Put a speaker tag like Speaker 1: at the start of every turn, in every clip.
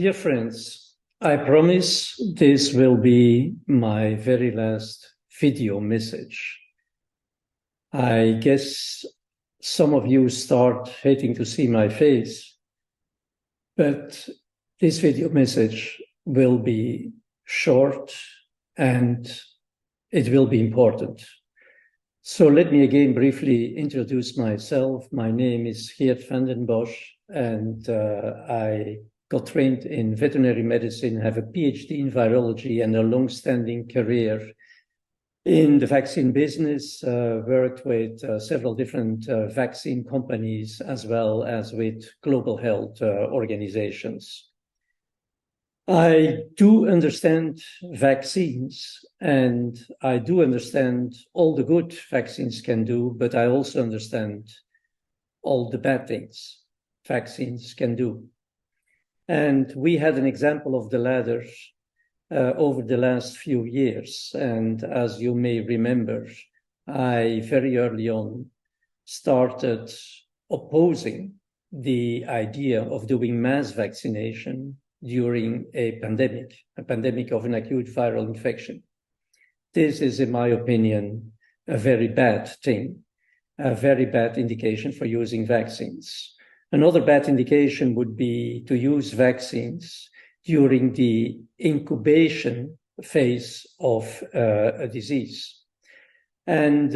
Speaker 1: Dear friends, I promise this will be my very last video message. I guess some of you start hating to see my face, but this video message will be short and it will be important. So let me again briefly introduce myself. My name is Geert van den Bosch, and I got trained in veterinary medicine, have a PhD in virology and a long-standing career in the vaccine business, worked with several different vaccine companies as well as with global health organizations. I do understand vaccines, and I do understand all the good vaccines can do, but I also understand all the bad things vaccines can do. And we had an example of the latter over the last few years. And as you may remember, I very early on started opposing the idea of doing mass vaccination during a pandemic of an acute viral infection. This is, in my opinion, a very bad thing, a very bad indication for using vaccines. Another bad indication would be to use vaccines during the incubation phase of a disease. And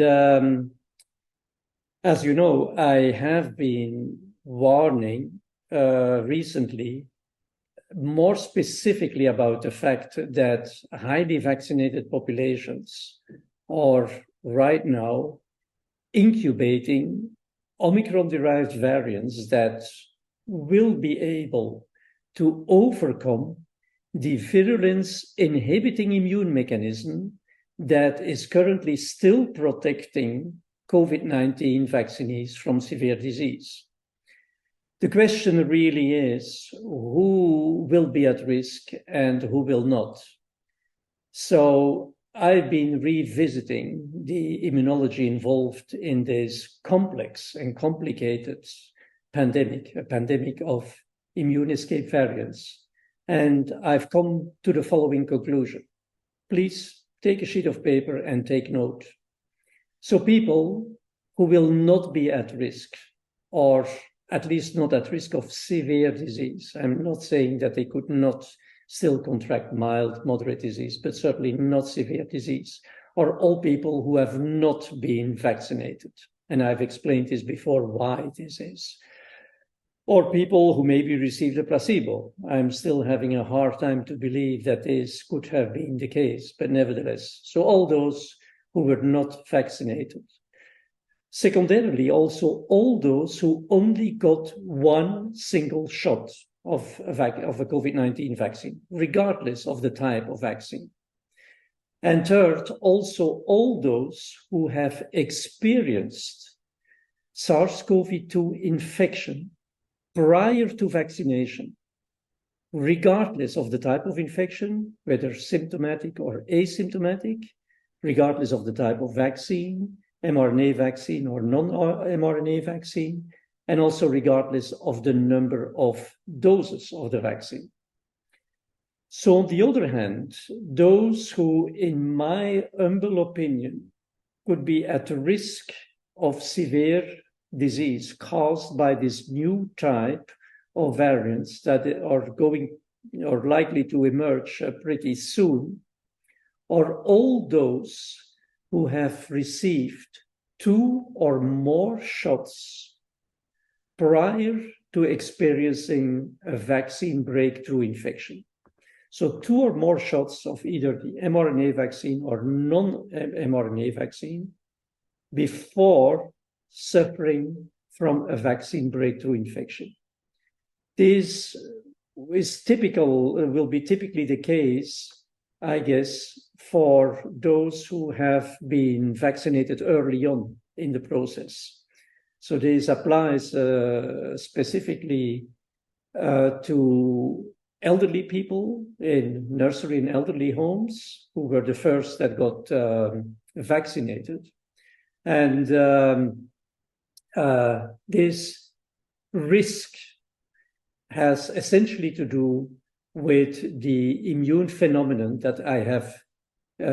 Speaker 1: as you know, I have been warning recently more specifically about the fact that highly vaccinated populations are right now incubating Omicron-derived variants that will be able to overcome the virulence-inhibiting immune mechanism that is currently still protecting COVID-19 vaccinees from severe disease. The question really is who will be at risk and who will not. So I've been revisiting the immunology involved in this complex and complicated pandemic, a pandemic of immune escape variants. And I've come to the following conclusion. Please take a sheet of paper and take note. So people who will not be at risk, or at least not at risk of severe disease. I'm not saying that they could not still contract mild, moderate disease, but certainly not severe disease, or all people who have not been vaccinated. And I've explained this before why this is. Or people who maybe received a placebo. I'm still having a hard time to believe that this could have been the case, but nevertheless. So all those who were not vaccinated. Secondarily, also all those who only got one single shot of a COVID-19 vaccine, regardless of the type of vaccine. And third, also all those who have experienced SARS-CoV-2 infection prior to vaccination, regardless of the type of infection, whether symptomatic or asymptomatic, regardless of the type of vaccine, mRNA vaccine or non-mRNA vaccine, and also regardless of the number of doses of the vaccine. So on the other hand, those who, in my humble opinion, could be at risk of severe disease caused by this new type of variants that are going or likely to emerge pretty soon, are all those who have received 2 or more shots prior to experiencing a vaccine breakthrough infection. So 2 or more shots of either the mRNA vaccine or non-mRNA vaccine before suffering from a vaccine breakthrough infection. This is will be typically the case, I guess, for those who have been vaccinated early on in the process. So this applies specifically to elderly people in nursery and elderly homes who were the first that got vaccinated. And this risk has essentially to do with the immune phenomenon that I have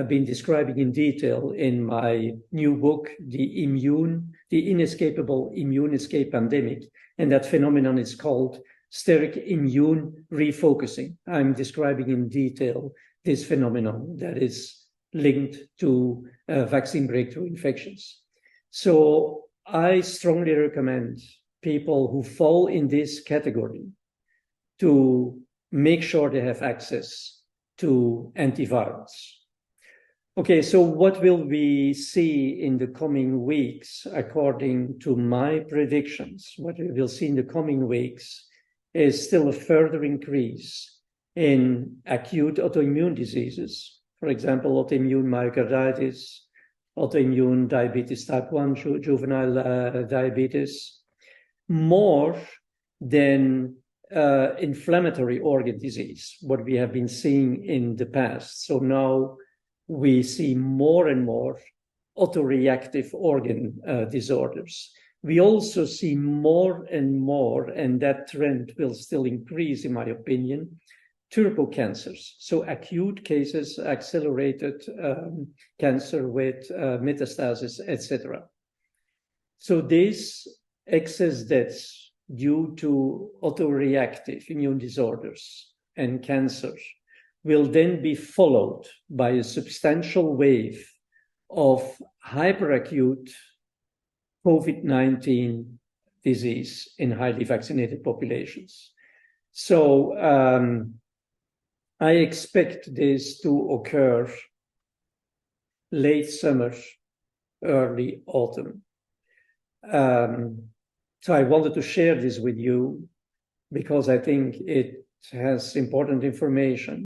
Speaker 1: been describing in detail in my new book, The Inescapable Immune Escape Pandemic. And that phenomenon is called steric immune refocusing. I'm describing in detail this phenomenon that is linked to vaccine breakthrough infections. So I strongly recommend people who fall in this category to make sure they have access to antivirals. Okay, so what will we see in the coming weeks, according to my predictions? What we will see in the coming weeks is still a further increase in acute autoimmune diseases. For example, autoimmune myocarditis, autoimmune diabetes type 1, juvenile diabetes, more than inflammatory organ disease, what we have been seeing in the past. So now we see more and more autoreactive organ disorders. We also see more and more, and that trend will still increase, in my opinion, turbo cancers. So acute cases, accelerated cancer with metastasis, etc. So these excess deaths due to autoreactive immune disorders and cancers will then be followed by a substantial wave of hyperacute COVID-19 disease in highly vaccinated populations. So I expect this to occur late summer, early autumn. So I wanted to share this with you because I think it has important information.